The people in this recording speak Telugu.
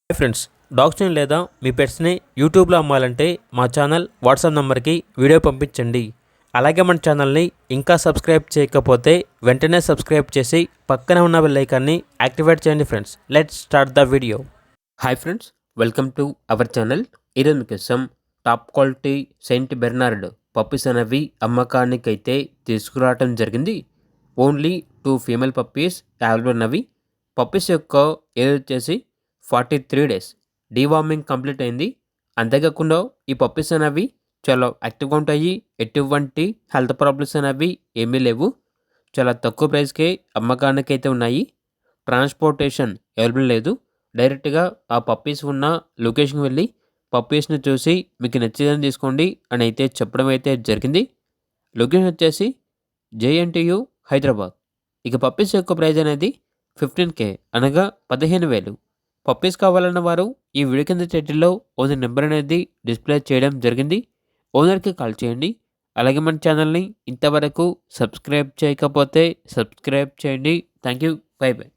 హాయ్ ఫ్రెండ్స్, డాగ్స్ని లేదా మీ పెట్స్ని యూట్యూబ్లో అమ్మాలంటే మా ఛానల్ వాట్సాప్ నెంబర్కి వీడియో పంపించండి. అలాగే మన ఛానల్ని ఇంకా సబ్స్క్రైబ్ చేయకపోతే వెంటనే సబ్స్క్రైబ్ చేసి పక్కనే ఉన్న బెల్ ఐకాన్ని యాక్టివేట్ చేయండి friends. Let's start the video. Hi friends, welcome to our channel. ఈరోజు మీకోసం top quality Saint Bernard puppies అనేవి అమ్మకానికైతే తీసుకురావడం జరిగింది. ఓన్లీ 2 ఫీమేల్ పప్పీస్ అవైలబుల్ ఉన్నవి. పప్పీస్ యొక్క ఏజ్ వచ్చేసి 43 డేస్. డీవార్మింగ్ కంప్లీట్ అయింది. అంతేకాకుండా ఈ పప్పీస్ అనేవి చాలా యాక్టివ్గా ఉంటాయి. ఎటువంటి హెల్త్ ప్రాబ్లమ్స్ అనేవి ఏమీ లేవు. చాలా తక్కువ ప్రైస్కే అమ్మకానికి అయితే ఉన్నాయి. ట్రాన్స్పోర్టేషన్ అవైలబుల్ లేదు. డైరెక్ట్గా ఆ పప్పీస్ ఉన్న లొకేషన్కి వెళ్ళి పప్పీస్ని చూసి మీకు నచ్చేదని తీసుకోండి అని అయితే చెప్పడం అయితే జరిగింది. లొకేషన్ వచ్చేసి జేఎన్టీయు హైదరాబాద్. ఇక పప్పీస్ యొక్క ప్రైస్ అనేది 15K అనగా 15,000. పప్పీస్ కావాలన్న వారు ఈ వీడియో కింద టైటిల్లో ఓనర్ నెంబర్ అనేది డిస్ప్లే చేయడం జరిగింది. ఓనర్కి కాల్ చేయండి. అలాగే మన ఛానల్ని ఇంతవరకు సబ్స్క్రైబ్ చేయకపోతే సబ్స్క్రైబ్ చేయండి. Thank you. By by.